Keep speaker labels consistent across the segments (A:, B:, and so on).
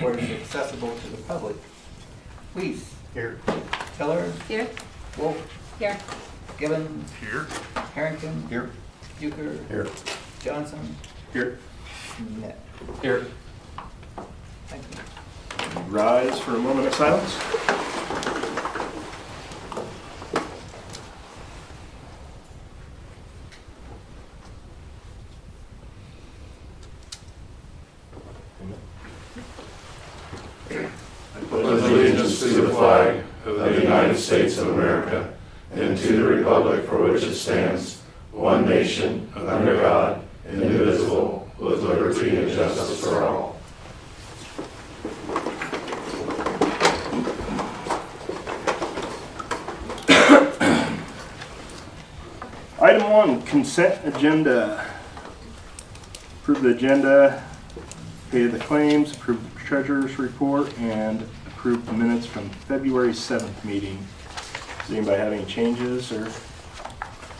A: report is accessible to the public. Please.
B: Here.
A: Tiller.
C: Here.
A: Wolf.
C: Here.
A: Gibbons.
B: Here.
A: Harrington.
B: Here.
A: Euchre.
B: Here.
A: Johnson.
B: Here.
A: Smith.
B: Here.
A: Thank you.
B: Rise for a moment of silence.
D: I pledge allegiance to the flag of the United States of America and to the republic for which it stands, one nation, under God, indivisible, with liberty and justice for all.
B: Item 1, consent agenda. Approve the agenda, pay the claims, approve the treasurer's report, and approve the minutes from February 7th meeting. Does anybody have any changes or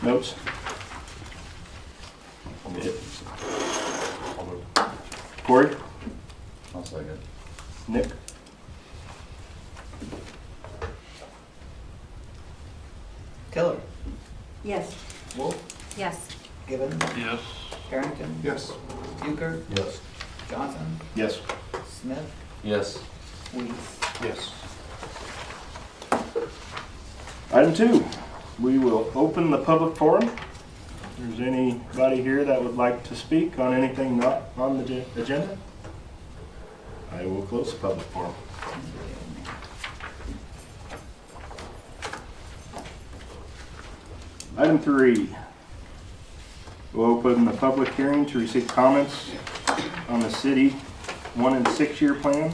B: notes? Corey?
D: I'll second.
B: Nick?
A: Tiller.
C: Yes.
A: Wolf.
C: Yes.
A: Gibbons.
D: Yes.
A: Harrington.
D: Yes.
A: Euchre.
D: Yes.
A: Johnson.
B: Yes.
A: Smith.
D: Yes.
A: Weiss.
B: Yes. Item 2, we will open the public forum. If there's anybody here that would like to speak on anything not on the agenda, I will close the public forum. Item 3, we'll open the public hearing to receive comments on the city 1 and 6 year plan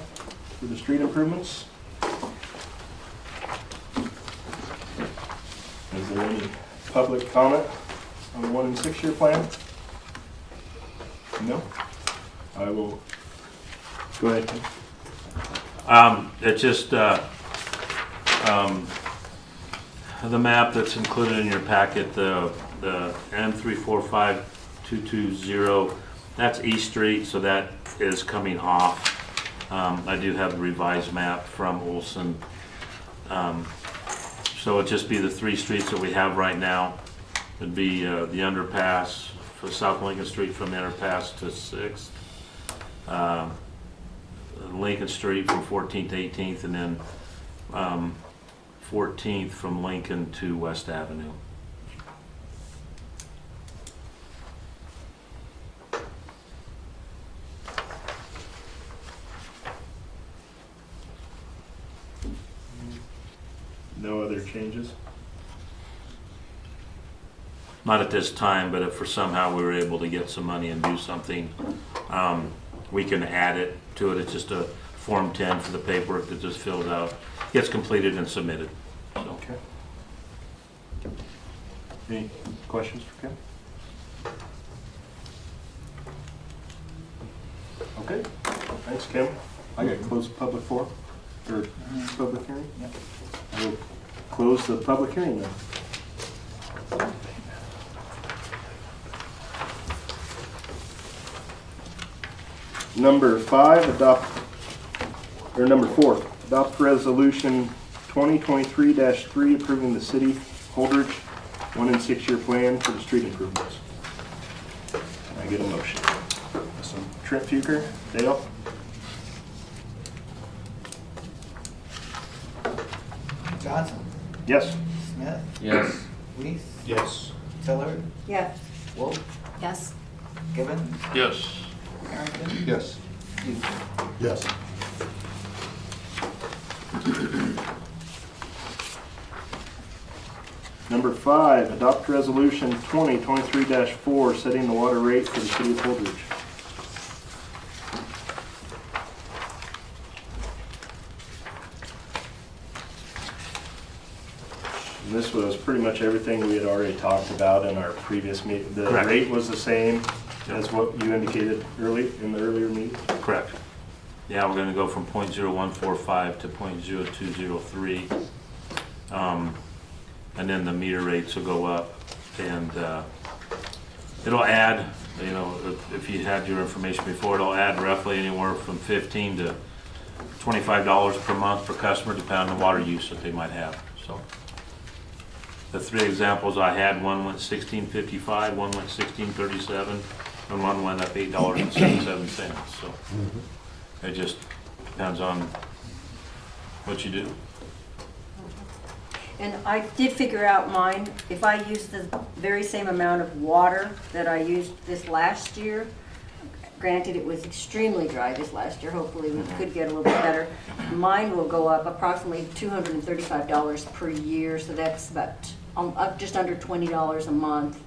B: for the street improvements. Is there any public comment on the 1 and 6 year plan? No? I will go ahead, Tim.
E: It's just the map that's included in your packet, the M345220, that's East Street, so that is coming off. I do have the revised map from Olson. So it'd just be the 3 streets that we have right now. It'd be the underpass for South Lincoln Street from the underpass to 6th. Lincoln Street from 14th to 18th, and then 14th from Lincoln to West Avenue.
B: No other changes?
E: Not at this time, but if for somehow we were able to get some money and do something, we can add it to it. It's just a Form 10 for the paperwork that just fills out, gets completed and submitted. So.
B: Okay. Any questions for Kim? Okay, thanks, Kim. I got to close the public forum, or public hearing?
A: Yep.
B: I will close the public hearing then. Number 4, adopt resolution 2023-3 approving the city Holdrege 1 and 6 year plan for the street improvements. Can I get a motion? So Trent Fuker, Dale?
A: Johnson.
B: Yes.
A: Smith.
D: Yes.
A: Weiss.
D: Yes.
A: Tiller.
C: Yes.
A: Wolf.
C: Yes.
A: Gibbons.
D: Yes.
A: Harrington.
D: Yes.
A: Euchre.
D: Yes.
B: Number 5, adopt resolution 2023-4 setting the water rate for the city of Holdrege. And this was pretty much everything we had already talked about in our previous meeting. The
E: Correct.
B: rate was the same as what you indicated in the earlier meeting.
E: Correct. Yeah, we're going to go from 0.0145 to 0.0203. And then the meter rates will go up, and it'll add, you know, if you had your information before, it'll add roughly anywhere from 15 to $25 per month per customer, depending on the water use that they might have. So the three examples I had, one went $16.55, one went $16.37, and one went up $8.77. So it just depends on what you do.
C: And I did figure out mine, if I use the very same amount of water that I used this last year, granted it was extremely dry this last year, hopefully we could get a little bit better, mine will go up approximately $235 per year, so that's about up just under $20 a month.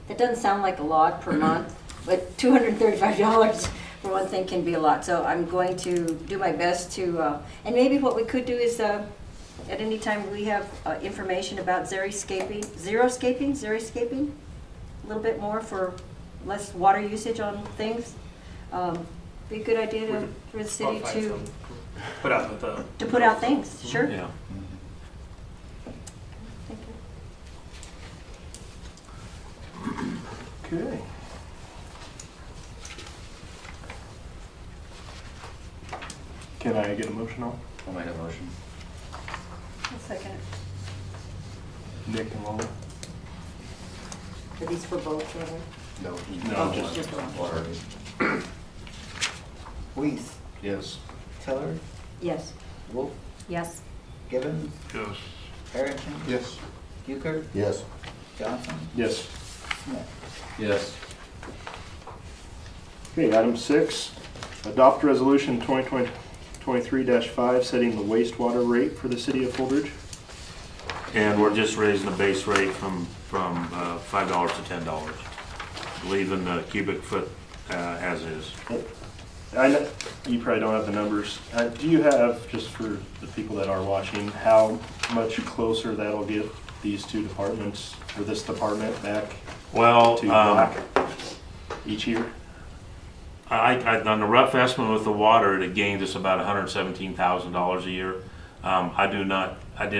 C: That doesn't sound like a lot per month, but $235 for one thing can be a lot. So I'm going to do my best to, and maybe what we could do is, at any time we have information about xeriscaping, a little bit more for less water usage on things. Be a good idea for the city to
F: Put out the.
C: to put out things, sure.
E: Yeah.
C: Thank you.
B: Okay. Can I get a motion on?
A: I'll make a motion.
C: A second.
B: Nick and Lola?
C: Are these for both, rather?
A: No.
C: Oh, just one.
A: Weiss,
B: Yes.
A: Tiller,
C: Yes.
A: Wolf,
C: Yes.
A: Gibbons,
F: Yes.
A: Harrington,
D: Yes.
A: Euchre,
D: Yes.
A: Johnson,
B: Yes.
A: Smith.
D: Yes.
B: Okay, item 6, adopt resolution 2023-5 setting the wastewater rate for the city of Holdrege.
E: And we're just raising the base rate from $5 to $10, leaving the cubic foot as is.
B: I know you probably don't have the numbers. Do you have, just for the people that are watching, how much closer that'll get these two departments, or this department back
E: Well,
B: to black each year?
E: on the rough estimate with the water, it gained us about $117,000 a year. I did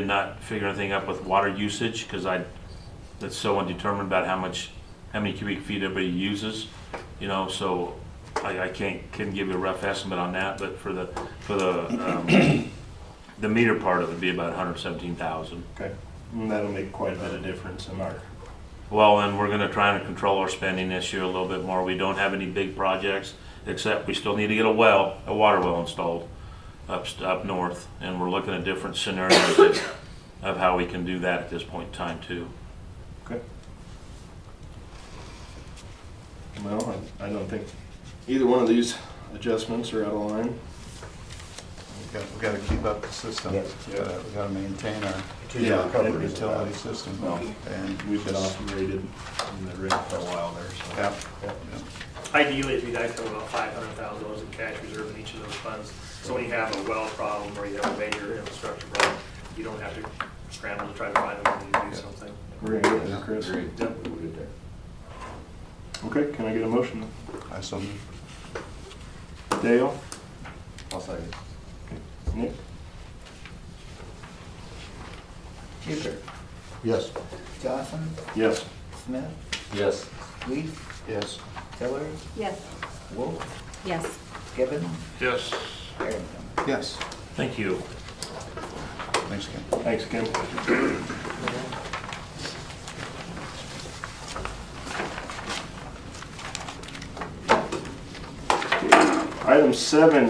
E: not figure anything up with water usage because that's so undetermined about how many cubic feet everybody uses, you know. So I can't give you a rough estimate on that, but for the the meter part of it would be about $117,000.
B: Okay, and that'll make quite a bit of difference in our.
E: Well, and we're going to try and control our spending this year a little bit more. We don't have any big projects, except we still need to get a water well installed up north, and we're looking at different scenarios of how we can do that at this point in time too.
B: Okay. Well, I don't think either one of these adjustments are out of line.
G: We got to keep up the system.
A: Yes.
G: We got to maintain our
B: Yeah,
G: utility system. And
B: We've been operated in the rig for a while there, so.
G: yeah,
F: Ideally, if you guys have about $500,000 in cash reserve in each of those funds, so when you have a well problem or you have a major infrastructure problem, you don't have to scramble to try to find a money to do something.
B: We're gonna get there, Chris.
F: Yep.
B: Okay, can I get a motion?
G: I so move.
B: Dale?
A: I'll second.
B: Nick?
A: Euchre,
D: Yes.
A: Johnson,
B: Yes.
A: Smith,
D: Yes.
A: Weiss,
G: Yes.
A: Tiller,
C: Yes.
A: Wolf,
C: Yes.
A: Gibbons,
F: Yes.
A: Harrington.
G: Yes.
E: Thank you.
G: Thanks, Ken.
B: Thanks, Kim. Item 7,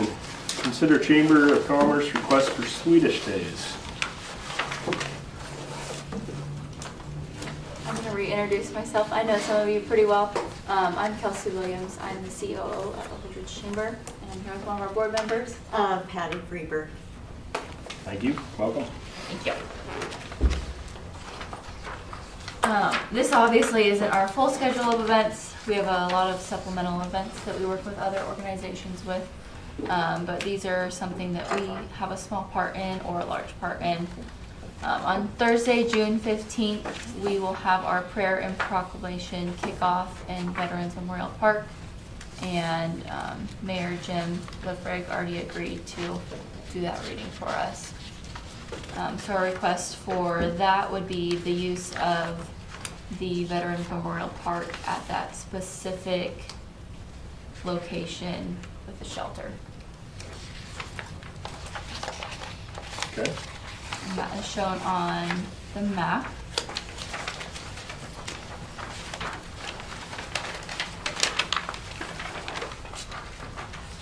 B: consider Chamber of Commerce request for Swedish days.
H: I'm going to reintroduce myself. I know some of you pretty well. I'm Kelsey Williams. I'm the COO of the Holdrege Chamber, and I'm here with one of our board members.
I: Patty Freeberg.
B: Thank you, welcome.
H: Thank you. This obviously isn't our full schedule of events. We have a lot of supplemental events that we work with other organizations with, but these are something that we have a small part in or a large part in. On Thursday, June 15th, we will have our prayer and proclamation kickoff in Veterans Memorial Park, and Mayor Jim Lefreg already agreed to do that reading for us. So our request for that would be the use of the Veterans Memorial Park at that specific location with the shelter.
B: Okay.
H: And that is shown on the map.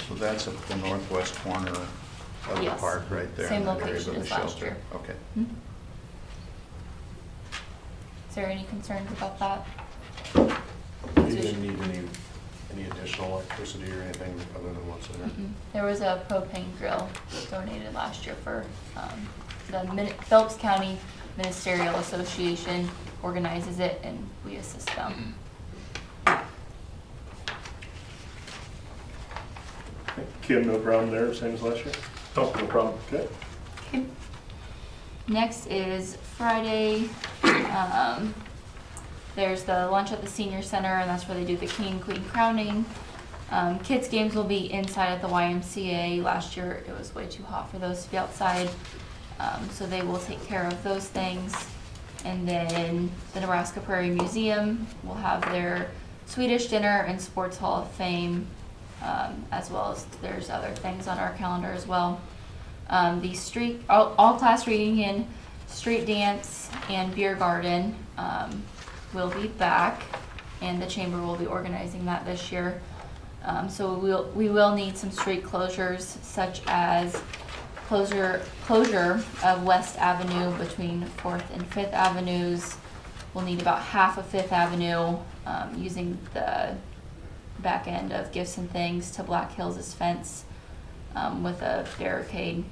G: So that's at the northwest corner of the
H: Yes.
G: park right there.
H: Same
G: in that area
H: location
G: with
H: as
G: the
H: last
G: shelter.
H: year.
G: Okay.
H: Is there any concerns about that?
I: You didn't need any additional electricity or anything other than what's there?
H: There was a propane grill donated last year for the Phelps County Ministerial Association organizes it, and we assist them.
B: Kim, no problem there, same as last year?
E: No problem.
B: Okay.
H: Okay. Next is Friday. There's the lunch at the senior center, and that's where they do the king and queen crowning. Kids games will be inside at the YMCA. Last year it was way too hot for those to be outside, so they will take care of those things. And then the Nebraska Prairie Museum will have their Swedish dinner and Sports Hall of Fame, as well as there's other things on our calendar as well. The street, all class reunion, street dance, and beer garden will be back, and the chamber will be organizing that this year. So we will need some street closures, such as closure of West Avenue between 4th and 5th Avenues. We'll need about half of 5th Avenue, using the back end of Gifts and Things to Black Hills' fence, with a barricade.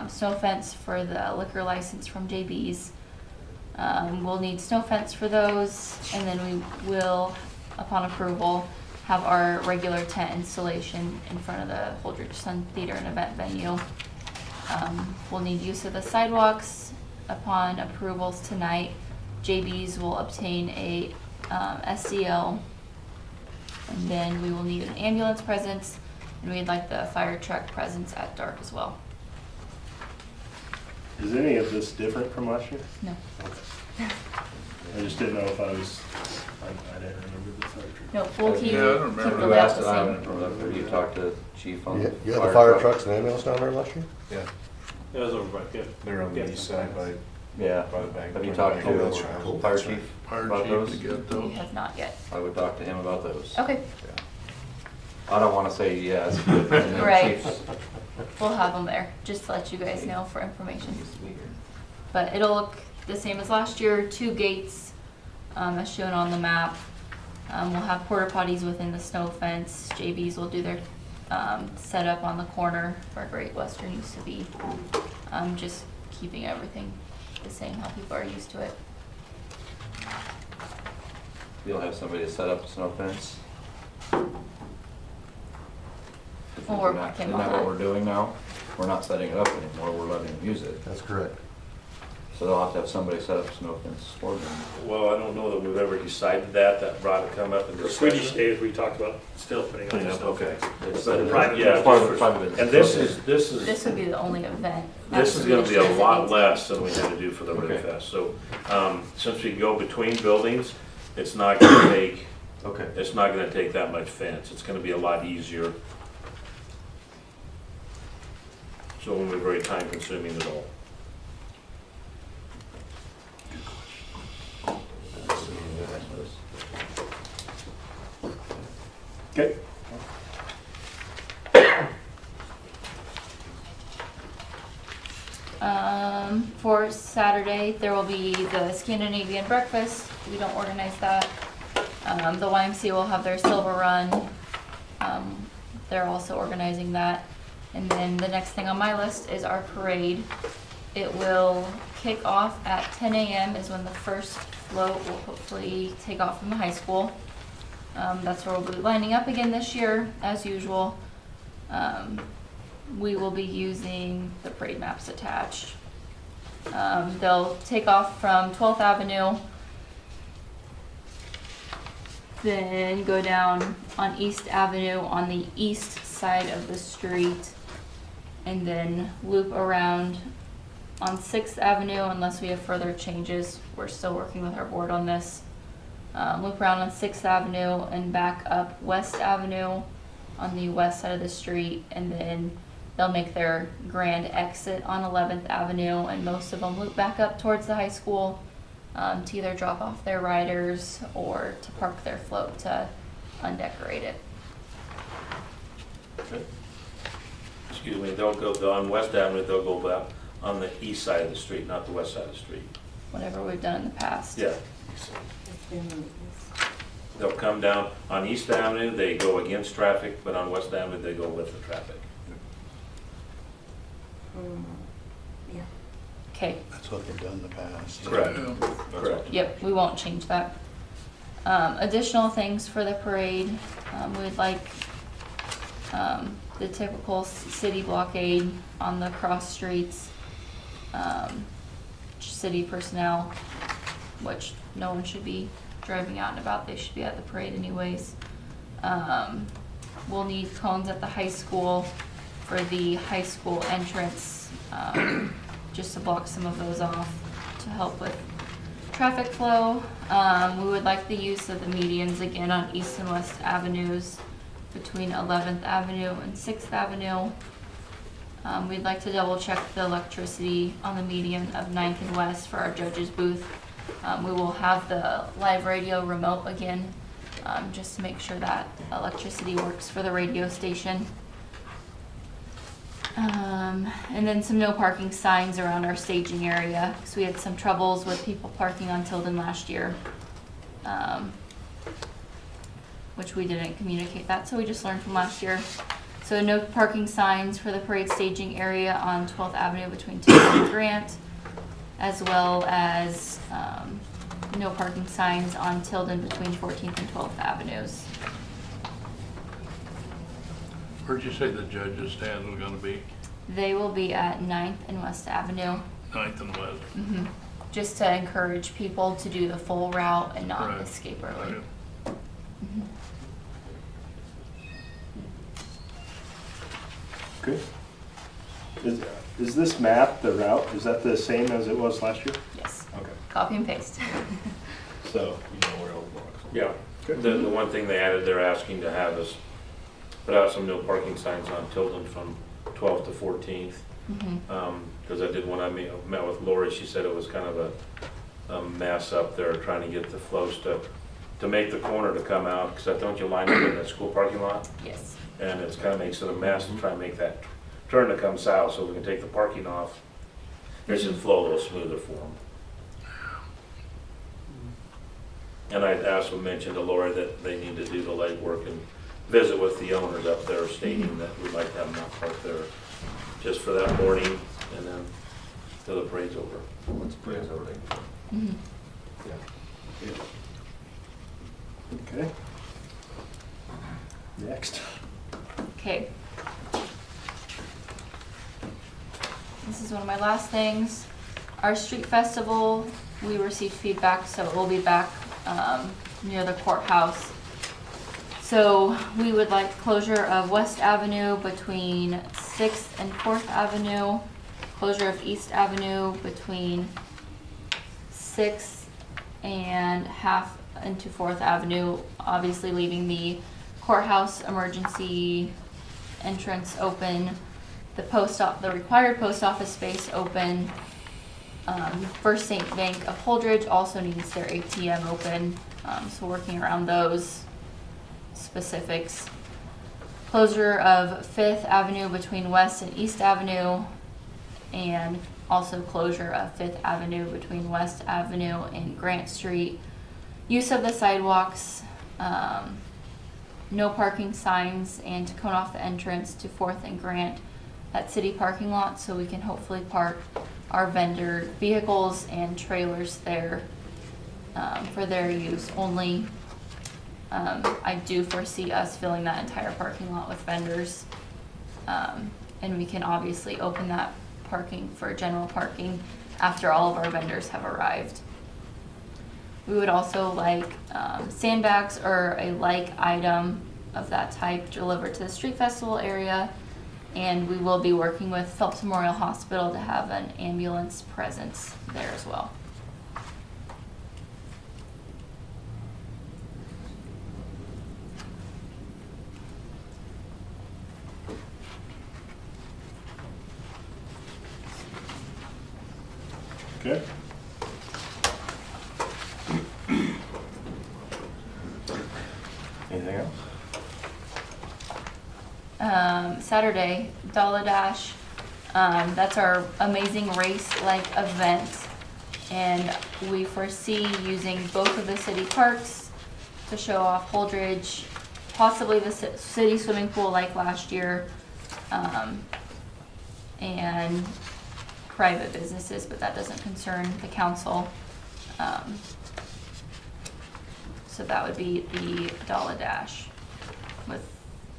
H: Snow fence for the liquor license from JB's. We'll need snow fence for those, and then we will, upon approval, have our regular tent installation in front of the Holdrege Sun Theater and Event Venue. We'll need use of the sidewalks upon approvals tonight. JB's will obtain a SDL, and then we will need an ambulance presence, and we'd like the fire truck presence at dark as well.
B: Is any of this different from last year?
H: No.
B: I just didn't know if I didn't remember the fire truck.
H: No, we'll keep,
G: Yeah, I don't
H: keep
G: remember.
H: the
J: You
H: layout
J: asked
H: the
J: it, I
H: same.
J: haven't remember, you talked to chief on.
I: You had the fire trucks and ambulance down there last year?
G: Yeah,
F: It was over by, yeah.
I: They're on the
F: Yeah.
I: east side by
J: Yeah,
I: the bank.
J: have you talked
I: Oh, that's
J: to
I: right.
J: fire
I: That's right.
J: chief
G: fire
J: about
G: chief
J: those?
G: to get
H: We
G: those.
H: have not yet.
J: I would talk to him about those.
H: Okay,
J: I don't wanna say yes, but then the
H: Right.
J: chief's-
H: we'll have them there, just to let you guys know for information.
J: used to be here.
H: But it'll look the same as last year, 2 gates, as shown on the map. We'll have porta potties within the snow fence. JB's will do their setup on the corner where Great Western used to be. Just keeping everything the same, how people are used to it.
J: You'll have somebody to set up a snow fence?
H: We'll work
J: Isn't
H: with him
J: that
H: on
J: what
H: that.
J: we're doing now? We're not setting it up anymore, we're letting them use it.
I: That's correct.
J: So they'll have to have somebody set up a snow fence for them.
E: Well, I don't know that we've ever decided that. That brought to come up in
F: The
E: discussion.
F: Swedish days, we talked about still putting on
E: Clean
F: the
E: up,
F: snow
E: okay.
F: fence.
J: It's
F: But private-
E: Yeah,
J: Part of
E: just
J: the
E: for-
J: private business.
E: And this
J: Okay.
E: is,
H: This would be the only event.
E: this is gonna be a
H: Swedish
E: lot
H: days.
E: less than we had to do for the
J: Okay.
E: Red Fest. So, since we go between buildings, it's not gonna take,
J: Okay.
E: it's not gonna take that much fence. It's gonna be a lot easier. So it won't be very time consuming at all.
B: Okay.
H: For Saturday, there will be the Scandinavian breakfast. We don't organize that. The YMCA will have their silver run. They're also organizing that. And then the next thing on my list is our parade. It will kick off at 10 a.m. is when the first float will hopefully take off from the high school. That's where we'll be lining up again this year, as usual. We will be using the parade maps attached. They'll take off from 12th Avenue, then go down on East Avenue on the east side of the street, and then loop around on 6th Avenue unless we have further changes. We're still working with our board on this. Loop around on 6th Avenue and back up West Avenue on the west side of the street, and then they'll make their grand exit on 11th Avenue, and most of them loop back up towards the high school to either drop off their riders or to park their float to undecorate it.
E: Excuse me, they'll go on West Avenue, they'll go back on the east side of the street, not the west side of the street.
H: Whatever we've done in the past.
E: Yeah.
C: It's been like this.
E: They'll come down on East Avenue, they go against traffic, but on West Avenue, they go with the traffic.
C: Yeah.
H: Okay.
G: That's what they've done in the past.
E: Correct. Correct.
H: Yep, we won't change that. Additional things for the parade, we'd like the typical city blockade on the cross streets, city personnel, which no one should be driving out and about, they should be at the parade anyways. We'll need cones at the high school for the high school entrance, just to block some of those off to help with traffic flow. We would like the use of the medians again on East and West Avenues between 11th Avenue and 6th Avenue. We'd like to double check the electricity on the median of 9th and West for our judges booth. We will have the live radio remote again, just to make sure that electricity works for the radio station. And then some no parking signs around our staging area, because we had some troubles with people parking on Tilden last year, which we didn't communicate that, so we just learned from last year. So no parking signs for the parade staging area on 12th Avenue between Tilden and Grant, as well as no parking signs on Tilden between 14th and 12th Avenues.
K: Where'd you say the judges' stand was gonna be?
H: They will be at 9th and West Avenue.
K: 9th and West.
H: Mm-hmm. Just to encourage people to do the full route and not
K: Right.
H: escape early.
K: Right.
H: Mm-hmm.
B: Good. Is this map, the route, is that the same as it was last year?
H: Yes.
B: Okay.
H: Copy and paste.
B: So,
K: You know where all the blocks are.
E: Yeah. The one thing they added, they're asking to have us put out some no parking signs on Tilden from 12th to 14th.
H: Mm-hmm.
E: Because I did, when I met with Lori, she said it was kind of a mess up there trying to get the flows to make the corner to come out, because don't you line up in the school parking lot?
H: Yes.
E: And it's kind of makes it a mess to try and make that turn to come south so we can take the parking off. It should flow a little smoother for them. And I also mentioned to Lori that they need to do the legwork and visit with the owners up there stating that we'd like to have them not park there just for that morning and then till the parade's over.
I: Once parade's over.
H: Mm-hmm.
B: okay. Next.
H: Okay. This is one of my last things. Our street festival, we received feedback, so it will be back near the courthouse. So we would like closure of West Avenue between 6th and 4th Avenue, closure of East Avenue between 6th and half into 4th Avenue, obviously leaving the courthouse emergency entrance open, the required post office space open. First State Bank of Holdrege also needs their ATM open, so working around those specifics. Closure of 5th Avenue between West and East Avenue, and also closure of 5th Avenue between West Avenue and Grant Street. Use of the sidewalks, no parking signs, and to cone off the entrance to 4th and Grant at city parking lot, so we can hopefully park our vendor vehicles and trailers there for their use only. I do foresee us filling that entire parking lot with vendors, and we can obviously open that parking for general parking after all of our vendors have arrived. We would also like sandbags or a like item of that type delivered to the street festival area, and we will be working with Phelps Memorial Hospital to have an ambulance presence there as well.
B: Okay. Anything else?
H: Saturday, Dollar Dash. That's our amazing race-like event. And we foresee using both of the city parks to show off Holdrege, possibly the city swimming pool like last year, and private businesses, but that doesn't concern the council. So that would be the Dollar Dash.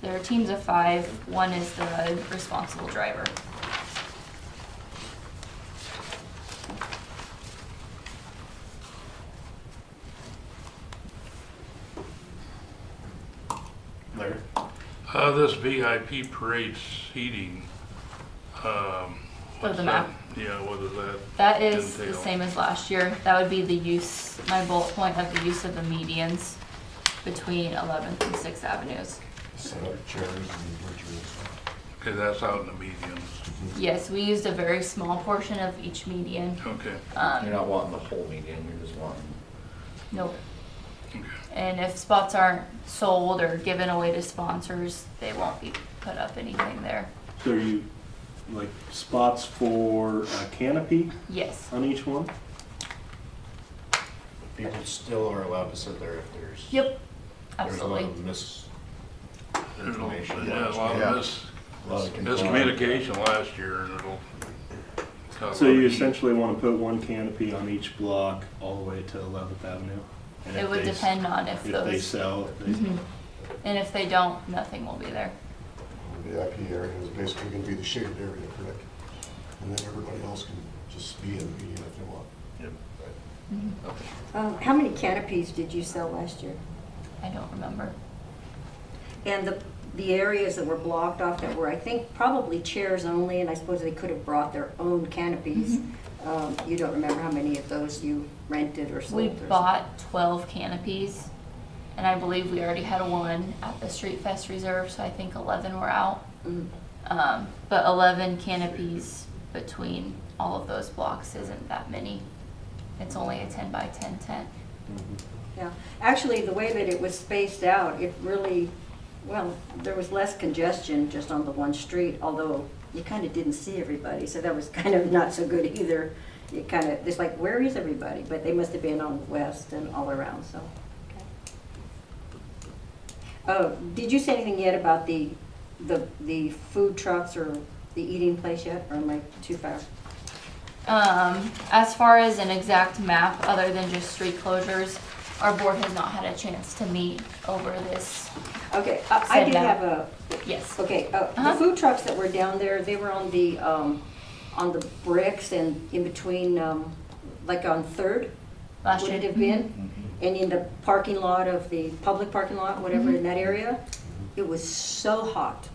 H: There are teams of 5. One is the responsible driver.
B: Larry?
K: This VIP parade seating, what's
H: the
K: that?
H: map?
K: Yeah, what is that?
H: That is the
K: entail?
H: same as last year. That would be the use, my bullet point of the use of the medians between 11th and 6th Avenues.
K: Okay, that's out in the medians.
H: Yes, we used a very small portion of each median.
K: Okay.
J: You're not wanting the whole median, you're just wanting.
H: Nope.
K: Okay.
H: And if spots aren't sold or given away to sponsors, they won't be put up anything there.
B: So are you, like, spots for a canopy
H: Yes.
B: on each one?
I: People still are allowed to sit there if there's.
H: Yep.
I: There's a lot
H: Absolutely.
I: of misinformation.
K: Yeah, a lot
G: Yeah.
K: of
G: A lot of confusion.
K: miscommunication last year, and it'll.
B: So you essentially want to put one canopy on each block all the way to 11th Avenue? And
H: It
B: if
H: would
B: they-
H: depend on if
B: If they
H: those,
B: sell, if they-
H: Mhm. And if they don't, nothing will be there.
L: The VIP area is basically going to be the shaded area, correct? And then everybody else can just be in the median if they want.
J: Okay.
C: How many canopies did you sell last year?
H: I don't remember.
C: And the areas that were blocked off that were, I think, probably chairs only, and I suppose they could have brought their own canopies. You don't remember how many of those you rented or sold?
H: We
C: or something?
H: bought 12 canopies, and I believe we already had one at the Street Fest Reserve, so I think 11 were out.
C: Mm.
H: But 11 canopies between all of those blocks isn't that many. It's only a 10 by 10 tent.
C: Yeah, actually, the way that it was spaced out, it really, well, there was less congestion just on the one street, although you kind of didn't see everybody, so that was kind of not so good either. You kind of, it's like, where is everybody? But they must have been on the west and all around, so. Okay. Did you say anything yet about the food trucks or the eating place yet, or am I too far?
H: As far as an exact map, other than just street closures, our board has not had a chance to meet over this.
C: Okay, I
H: Said
C: did
H: map.
C: have a,
H: Yes.
C: okay, the
H: Uh-huh.
C: food trucks that were down there, they were on the bricks and in between, like on Third,
H: Last
C: would
H: year.
C: it have been? And in the parking lot of the public parking lot, whatever, in that area, it was so hot,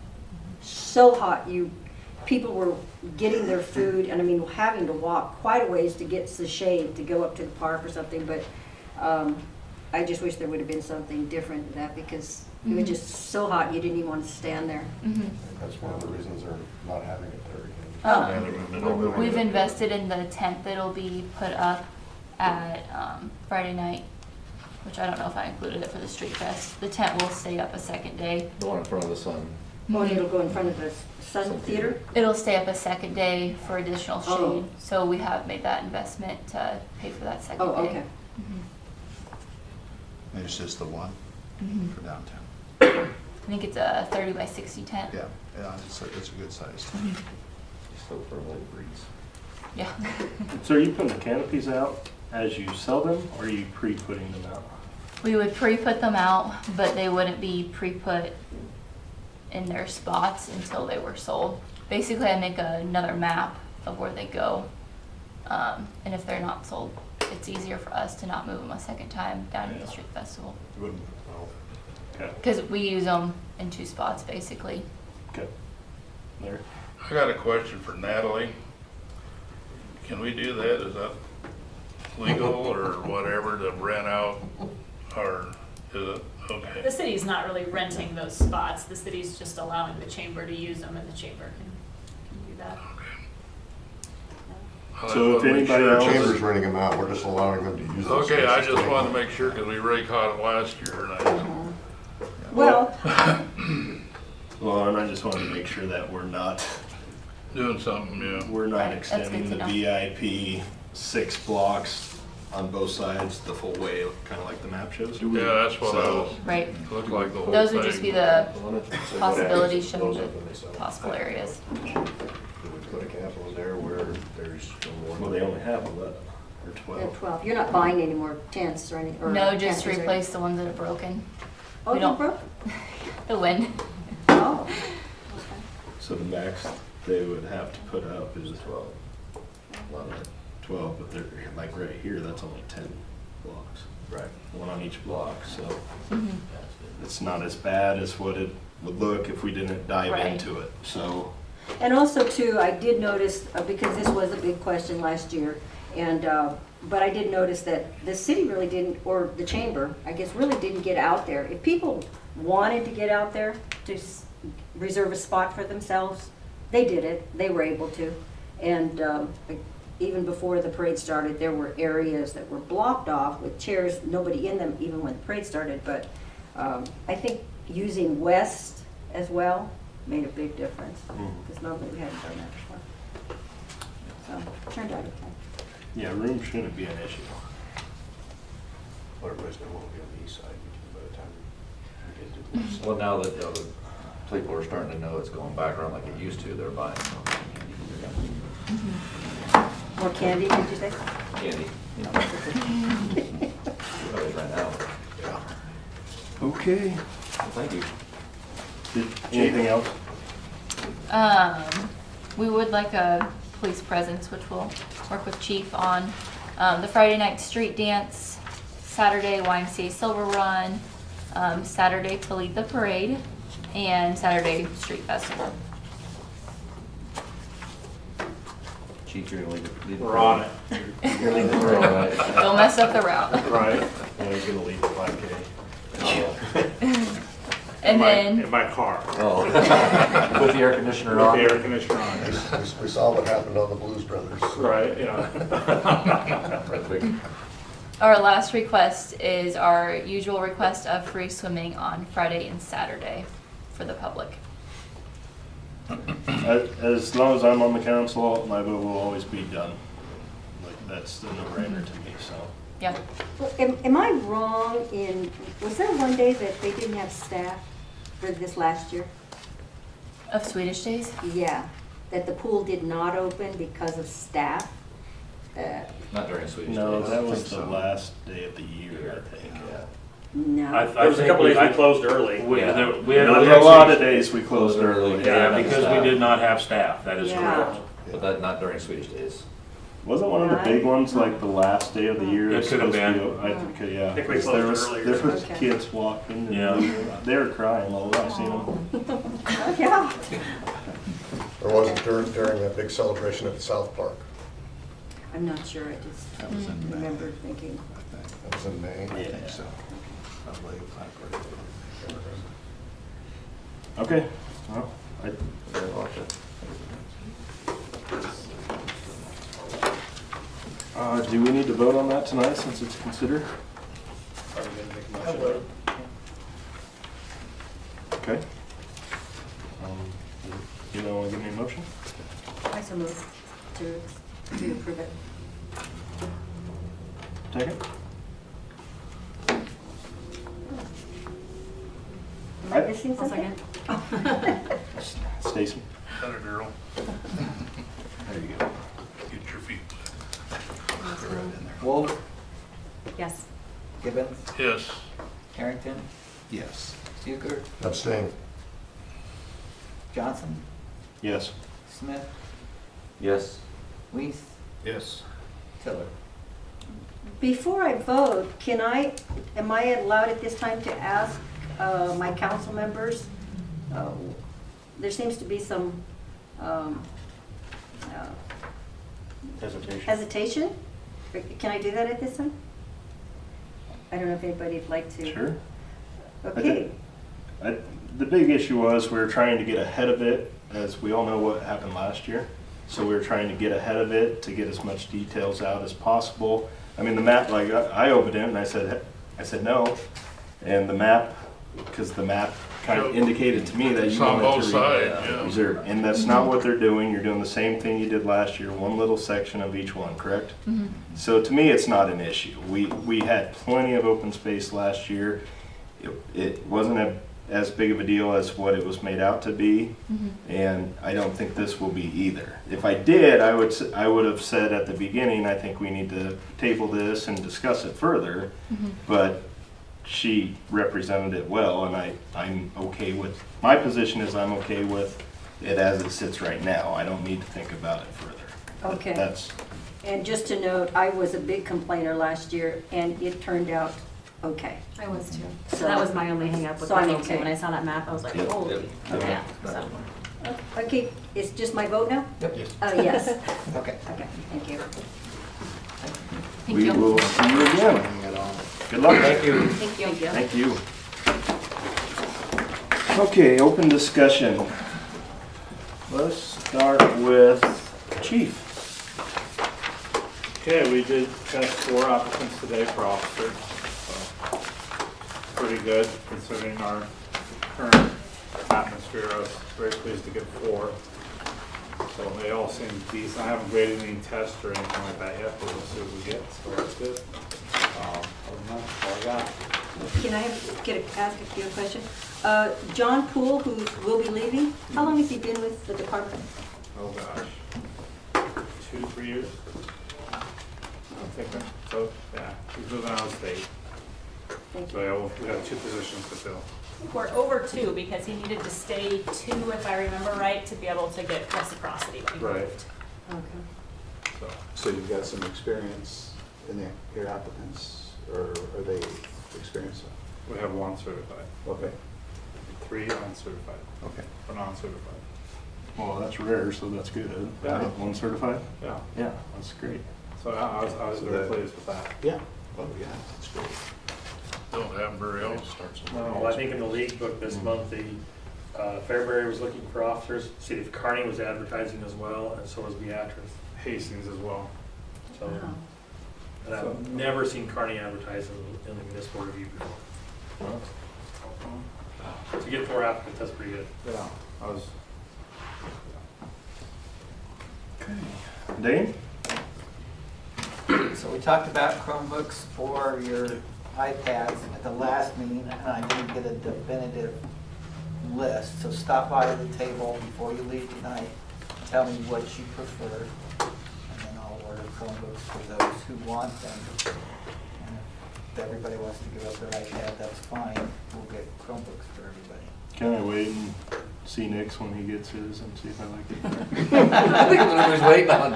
C: people were getting their food, and I mean, having to walk quite a ways to get to the shade, to go up to the park or something, but I just wish there would have been something different to that, because it was just so hot, you didn't even want to stand there.
L: That's one of the reasons they're not having it there again.
H: We've invested in the tent that'll be put up at Friday night, which I don't know if I included it for the Street Fest. The tent will stay up a second day.
J: The one in front of the sun.
C: Oh, and it'll go in front of the Sun Theater?
H: It'll stay up a second day for additional shade.
C: Oh.
H: So we have made that investment to pay for that second
C: Oh,
H: day.
C: okay.
G: It's just the one for downtown.
H: I think it's a 30 by 60 tent.
G: Yeah, yeah, it's a good size.
J: So for a little breeze.
H: Yeah.
B: So are you putting the canopies out as you sell them, or are you pre-putting them out?
H: We would pre-put them out, but they wouldn't be pre-put in their spots until they were sold. Basically, I make another map of where they go. And if they're not sold, it's easier for us to not move them a second time down to the street festival.
L: You wouldn't, well,
B: Okay.
H: Because we use them in 2 spots, basically.
B: Okay. Larry?
K: I got a question for Natalie. Can we do that? Is that legal or whatever to rent out, or is it, okay?
M: The city's not really renting those spots. The city's just allowing the chamber to use them, and the chamber can do that.
B: So if anybody else-
L: Chamber's renting them out, we're just allowing them to use those.
K: Okay, I
L: spaces
K: just
L: to
K: wanted to
L: make
K: make sure, because we already caught it last year, and I
C: Well,
B: Well, and I just wanted to make sure that we're not
K: doing something, yeah.
B: We're not
H: Right, that's good
B: extending
H: to
B: the
H: know.
B: VIP 6 blocks on both sides the full way, kind of like the map shows.
K: Yeah, that's what I
B: So-
K: was,
H: Right.
K: looked like the whole thing.
H: Those would just be the possibilities shown the possible areas.
I: Do we put a cap on there where there's no more?
B: Well, they only have 11 or
C: they're
B: 12.
C: 12. You're not buying any more tents or anything? or
H: No, just
C: campers or-
H: replace the ones that are broken.
C: Oh,
H: we
C: you
H: don't-
C: broke?
H: The wind.
C: Oh.
B: So the max they would have to put up is 12, but they're like right here, that's only 10 blocks.
J: Right.
B: One on each block, so
H: Mhm.
B: it's not as bad as what it would look if we didn't dive
H: Right.
B: into it, so.
C: And also too, I did notice, because this was a big question last year, and, but I did notice that the city really didn't, or the chamber, I guess, really didn't get out there. If people wanted to get out there to reserve a spot for themselves, they did it, they were able to. And even before the parade started, there were areas that were blocked off with chairs, nobody in them even when the parade started, but I think using west as well made a big difference, because normally we hadn't done that before. So, turned out okay.
B: Yeah, room shouldn't be an issue.
I: Well, everybody's gonna want to be on the east side by the time we get to the west side.
J: Well, now that the people are starting to know it's going back around like it used to, they're buying
C: More candy, did you say?
J: candy. You know. Everybody's ran out.
B: Okay.
J: Well, thank you.
B: Anything else?
H: We would like a police presence, which we'll work with Chief on. The Friday night street dance, Saturday YMCA Silver Run, Saturday to lead the parade, and Saturday street festival.
J: Chief, you're gonna lead the
B: We're on it.
J: You're leading the parade, right?
H: Don't mess up the route.
B: Right. Yeah, he's gonna leave the 5K.
H: And then,
E: In my car,
J: Oh. With the air conditioner
E: with
J: on?
E: the air conditioner on.
L: We saw what happened on the Blues Brothers.
E: Right, yeah.
J: Perfect.
H: our last request is our usual request of free swimming on Friday and Saturday for the public.
B: As long as I'm on the council, my vote will always be done. Like, that's a no-brainer to me, so.
H: Yeah.
C: Well, am I wrong in, was there one day that they didn't have staff for this last year?
H: Of Swedish days?
C: Yeah, that the pool did not open because of staff?
J: Not during Swedish
B: No,
J: days.
B: that was the last day of the year, I think, yeah.
C: No.
F: There was a couple days we closed early.
E: We
J: Yeah.
E: had
B: There was a lot of days we closed early.
E: Yeah, because we did not have staff, that is
C: Yeah.
E: correct.
J: But that, not during Swedish days.
B: Wasn't one of the big ones like the last day of the year?
E: It
B: it's
E: could have
B: supposed to
E: been.
B: be- I think, yeah.
F: I think we
B: 'Cause
F: closed
B: there was,
F: earlier.
B: there was
C: Okay.
B: kids walking and
E: Yeah.
B: they were crying all over. I seen them.
C: Yeah.
L: Or was it during that big celebration at the South Park?
C: I'm not sure, I just remember thinking.
L: That was in May.
B: I think
L: so.
B: Okay, well, do we need to vote on that tonight since it's considered?
F: Are we gonna make a
C: I
F: motion?
C: would.
B: Okay. You don't want to give me a motion?
C: I so moved to approve it.
B: Second?
C: Am I missing something?
B: Stacy?
K: That a girl,
B: There you go.
K: get your feet.
N: Wolf,
M: Yes.
N: Gibbons,
K: Yes,
N: Harrington,
L: Yes.
N: Stuker,
L: Abstain.
N: Johnson,
B: Yes.
N: Smith,
J: Yes.
N: Weiss,
I: Yes.
C: Tiller. Before I vote, am I allowed at this time to ask my council members? There seems to be some hesitation. Can I do that at this time? I don't know if anybody'd like to.
B: Sure.
C: Okay.
B: The big issue was we were trying to get ahead of it, as we all know what happened last year. So we were trying to get ahead of it to get as much details out as possible. I mean, the map, like I opened it and I said no. And the map, because the map kind of indicated to me that
K: It's
B: you
K: on
B: wanted
K: both
B: to
K: sides, yeah.
B: reserve. And that's not what they're doing. You're doing the same thing you did last year, one little section of each one, correct? So to me, it's not an issue. We had plenty of open space last year. It wasn't as big of a deal as what it was made out to be, and I don't think this will be either. If I did, I would have said at the beginning, I think we need to table this and discuss it further, but she represented it well, and I'm okay with, my position is I'm okay with it as it sits right now. I don't need to think about it further.
C: Okay.
B: That's,
C: And just to note, I was a big complainer last year, and it turned out okay.
O: I was too.
C: So-
O: So that was my only hang up with
C: So
O: the
C: I'm
O: vote too.
C: okay.
O: When I saw that map, I was like,
B: Yep.
O: holy, yeah, so.
C: Okay, it's just my vote now?
N: Yep.
C: Yes.
N: Okay.
C: Okay, thank you.
H: Thank
B: we
H: you.
B: will see you again. Good luck.
N: Thank you.
O: Thank you.
B: Thank you. Okay, open discussion. Let's start with Chief.
P: Okay, we did test 4 applicants today for officer. So pretty good considering our current atmosphere. I was very pleased to get 4. So they all seem decent. I haven't graded any tests or anything like that yet, but we'll see what we get. So that's good. Other than that, that's all I got.
C: Can I ask you a question? John Poole, who will be leaving, how long has he been with the department?
P: Oh gosh, 2-3 years. I'm thinking. So yeah, he's moving out of state.
C: Thank you.
P: So yeah, we got 2 positions to fill.
M: We're over 2 because he needed to stay 2, if I remember right, to be able to get reciprocity when he
P: Right.
M: moved.
C: Okay.
I: So you've got some experience in your applicants, or are they experienced?
P: We have 1 certified,
I: Okay,
P: 3 uncertified,
I: okay.
P: or non-certified.
B: Well, that's rare, so that's good.
P: Yeah.
B: 1 certified?
P: Yeah,
B: Yeah, that's great.
P: so I was
I: So
P: very
I: that-
P: pleased with that.
I: Yeah. Oh, yeah, that's great.
K: Don't have very else.
F: Well, I think in the league book this month, the Fairbury was looking for officers. City of Kearney was advertising as well, and so was Beatrice.
P: Hastings as well.
F: So,
C: Wow.
F: and I've never seen Kearney advertise in the municipal review before. To get 4 applicants, that's pretty good.
P: Yeah, I was,
B: Dane?
N: So we talked about Chromebooks for your iPads at the last meeting, and I didn't get a definitive list. So stop by the table before you leave tonight, tell me what you prefer, and then I'll order Chromebooks for those who want them. And if everybody wants to give up their iPad, that's fine. We'll get Chromebooks for everybody.
B: Can I wait and see Nick's when he gets his and see if I like it?
J: I think that's what I was waiting on.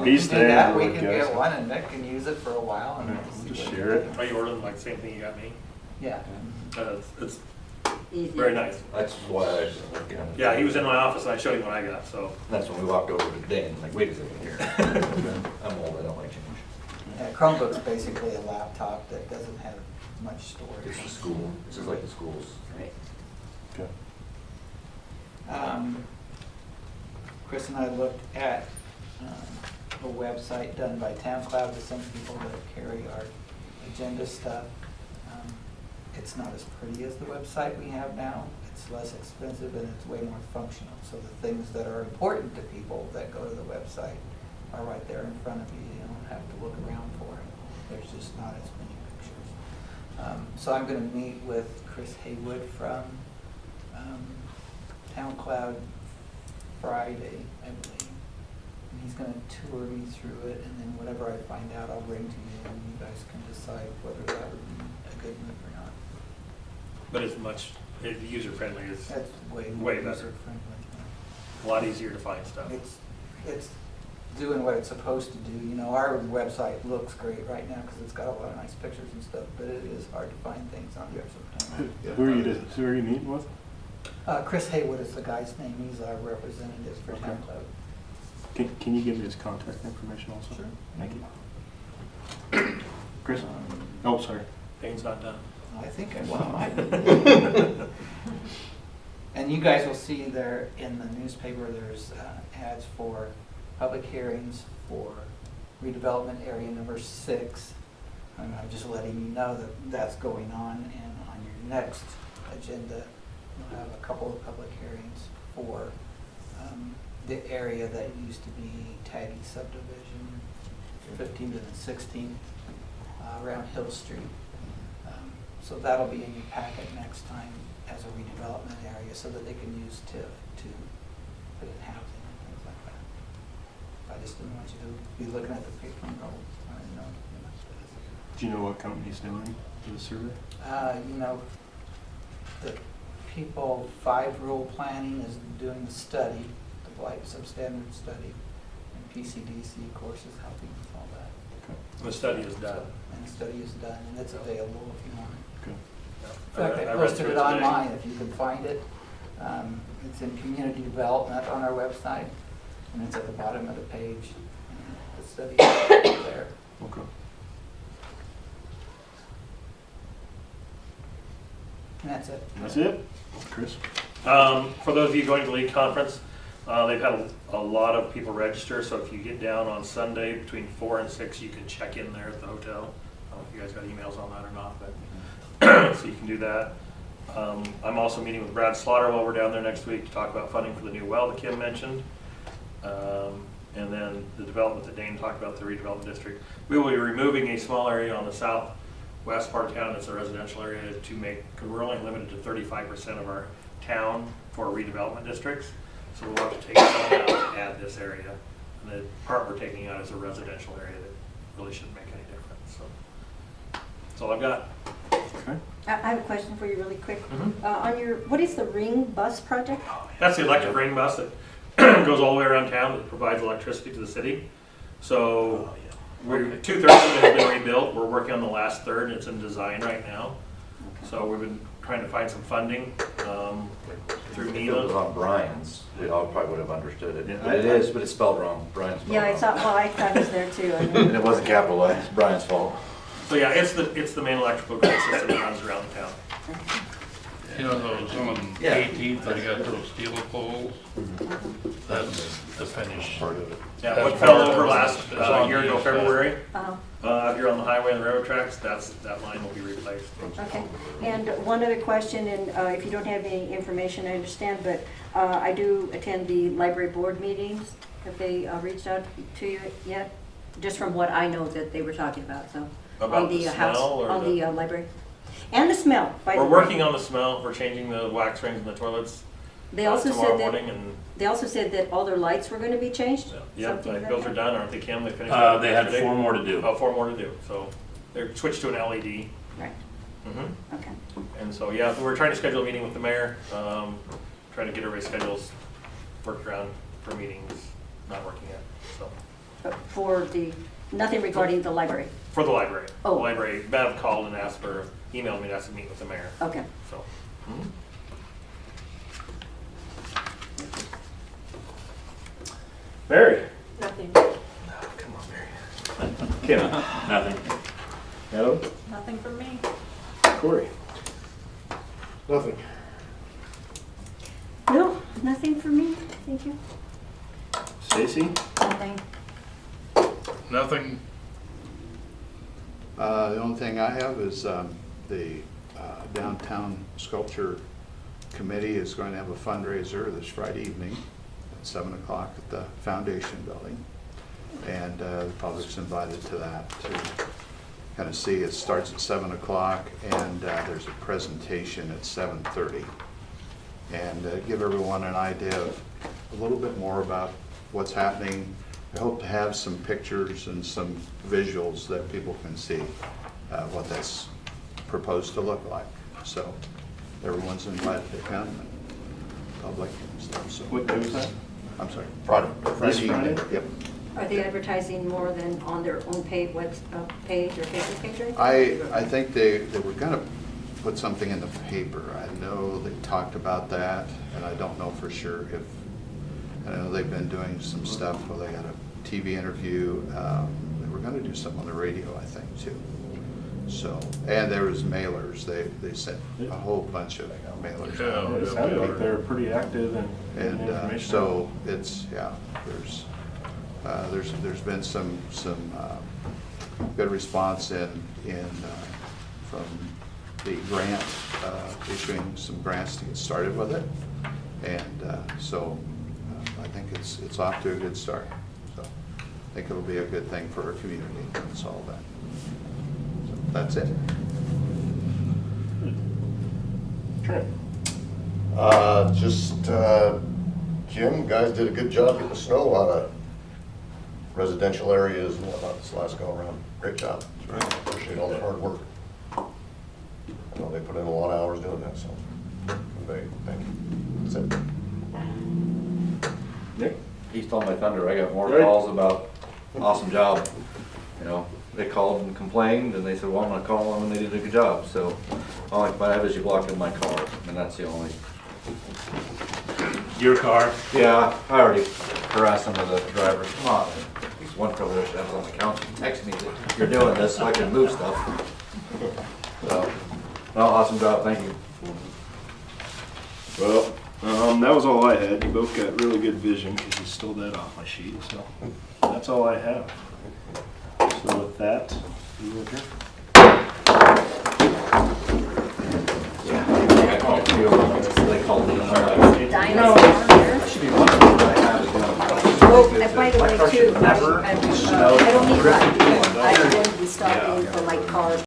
N: We
B: He's
N: can do that. We
B: staying,
N: can
B: guys.
N: get one, and Nick can use it for a while. And
B: Alright,
N: we'll
B: we'll
N: see
B: just
N: what-
B: share it.
F: Are you ordering like the same thing you got me?
N: Yeah.
F: It's
C: Easy.
F: very nice.
J: That's why
F: Yeah, he was in my office and I showed him what I got, so.
J: That's when we walked over to Dan, like, wait a second here. I'm old, I don't like change.
N: Yeah, Chromebook's basically a laptop that doesn't have much storage.
J: It's the school, this is like the schools.
C: Right.
B: Okay.
N: Chris and I looked at a website done by TownCloud with some people that carry our agenda stuff. It's not as pretty as the website we have now. It's less expensive and it's way more functional. So the things that are important to people that go to the website are right there in front of you. You don't have to look around for it. There's just not as many pictures. So I'm going to meet with Chris Haywood from TownCloud Friday, I believe. And he's going to tour me through it, and then whatever I find out, I'll bring to you, and you guys can decide whether that would be a good move or not.
F: But it's much, user-friendly. It's
N: That's way
F: Way
N: more
F: better.
N: user-friendly.
F: a lot easier to find stuff.
N: It's doing what it's supposed to do. You know, our website looks great right now because it's got a lot of nice pictures and stuff, but it is hard to find things on there sometimes.
B: Who are you meeting with?
N: Chris Haywood is the guy's name. He's our representative for TownCloud.
B: Can you give me his contact information also?
N: Sure.
B: Thank you. Chris? Oh, sorry.
F: Dane's not done.
N: I think I will. And you guys will see there in the newspaper, there's ads for public hearings for redevelopment area number 6. And I'm just letting you know that that's going on, and on your next agenda, you'll have a couple of public hearings for the area that used to be Taggy subdivision, 15th and 16th, around Hill Street. So that'll be in your packet next time as a redevelopment area, so that they can use TIF to put in housing and things like that. I just didn't want you to be looking at the paper and go, I didn't know too much of this.
B: Do you know what company's doing the survey?
N: You know, the people, 5 Rural Planning is doing the study, the blight substandard study, and PCDC, of course, is helping with all that.
F: The study is done.
N: And the study is done, and it's available if you want it.
B: Okay.
N: In fact, I
F: read
N: posted
F: through
N: it
F: today.
N: online if you can find it. It's in community development on our website, and it's at the bottom of the page. The study is there.
B: Okay.
N: And that's it.
B: That's it? Chris?
F: For those of you going to the league conference, they've had a lot of people register, so if you get down on Sunday between 4 and 6, you can check in there at the hotel. I don't know if you guys got emails on that or not, but so you can do that. I'm also meeting with Brad Slaughter while we're down there next week to talk about funding for the new well that Kim mentioned. And then the development that Dane talked about, the redevelopment district. We will be removing a small area on the southwest part of town that's a residential area to make, because we're only limited to 35% of our town for redevelopment districts. So we'll have to take some out to add this area. And the part we're taking out is a residential area that really shouldn't make any difference. So that's all I've got.
B: Okay.
C: I have a question for you really quick. On your, what is the ring bus project?
F: That's the electric ring bus that goes all the way around town that provides electricity to the city. So we're 2/3 of it has been rebuilt. We're working on the last third. It's in design right now. So we've been trying to find some funding through
J: If it was
F: NELA.
J: on Brian's, they all probably would have understood it.
B: Yeah.
J: But it is, but it's spelled wrong. Brian's spelled
C: Yeah, I
J: wrong.
C: thought, well, I thought it was there too. I mean,
J: And it wasn't capitalized, Brian's fault.
F: So yeah, it's the main electrical grid system that runs around the town.
K: You know, those on
J: Yeah.
K: 18th, they got those steel poles. That's the finish.
J: Part of it.
F: Yeah,
K: That
F: what fell
K: part
F: over
K: was-
F: last
K: was on
F: year
K: the
F: ago,
K: east side.
F: February,
C: uh,
F: if you're on the highway and the railroad tracks, that line will be replaced.
C: Okay, and one other question, and if you don't have any information, I understand, but I do attend the library board meetings. Have they reached out to you yet? Just from what I know that they were talking about, so.
F: About
C: on
F: the
C: house,
F: smell or
C: on
F: the-
C: the library. And the smell, by the
F: We're
C: way.
F: working on the smell. We're changing the wax rings in the toilets
C: They also
F: tomorrow
C: said that,
F: morning. And
C: they also said that all their lights were gonna be changed?
F: yeah,
C: Something like
F: those are
C: that?
F: done, aren't they, Kim? They finished.
E: They had
F: yesterday?
E: 4 more to do.
F: Oh, 4 more to do. So they're switched to an LED.
C: Right,
F: Mm-hmm.
C: okay.
F: And so, yeah, we're trying to schedule a meeting with the mayor, trying to get everybody's schedules worked around for meetings, not working yet, so.
C: But for the, nothing regarding the library?
F: For the library.
C: Oh.
F: The library, Bev called and asked for, emailed me to ask to meet with the mayor,
C: Okay.
F: so.
B: Mary?
M: Nothing.
B: Come on, Mary. Kim?
E: Nothing.
B: Adam?
M: Nothing from me.
B: Corey?
L: Nothing.
C: No, nothing for me, thank you.
B: Stacy?
M: Nothing.
K: Nothing.
G: The only thing I have is the Downtown Sculpture Committee is going to have a fundraiser this Friday evening at 7 o'clock at the Foundation Building. And the public's invited to that to kind of see. It starts at 7 o'clock and there's a presentation at 7:30. And give everyone an idea of a little bit more about what's happening. I hope to have some pictures and some visuals that people can see what that's proposed to look like. So everyone's invited to come, and public and stuff. So
B: What day was that?
G: I'm sorry.
J: Friday.
B: This
G: evening.
B: Friday?
G: Yep.
C: Are they advertising more than on their own page, page or Facebook page or anything?
G: I think they were going to put something in the paper. I know they talked about that, and I don't know for sure if, I know they've been doing some stuff where they had a TV interview. They were going to do something on the radio, I think, too. So, and there was mailers, they sent a whole bunch of mailers.
K: Yeah.
B: It sounded like they were pretty active and
G: And
B: information.
G: so it's, yeah, there's been some good response from the grant, issuing some grants to get started with it. And so I think it's off to a good start. So I think it'll be a good thing for our community. That's all that. So that's it.
B: Trent.
L: Jim, guys did a good job getting the snow out of residential areas and whatnot this last go around. Great job. Appreciate all the hard work. I know they put in a lot of hours doing that, so thank you. That's it.
B: Nick?
J: He stole my thunder. I got more
B: Right.
J: calls about awesome job. You know, they called and complained, and they said, well, I'm gonna call them, and they did a good job. So all I can have is you blocked in my car, and that's the only.
F: Your car?
J: Yeah, I already harassed some of the drivers. Come on, there's one privilege I have on the council. Text me that you're doing this so I can move stuff. So, no, awesome job. Thank you.
B: Well, that was all I had. You both got really good vision because you stole that off my sheet. So that's all I have. So with that, we will adjourn.
J: I called you. They called me.
C: Dinah's down here.
J: Should be one of them I have is doing.
C: Oh, and by the way, too,
J: Never
C: I don't need
J: snowed.
C: that. I'm going to be stopping for my car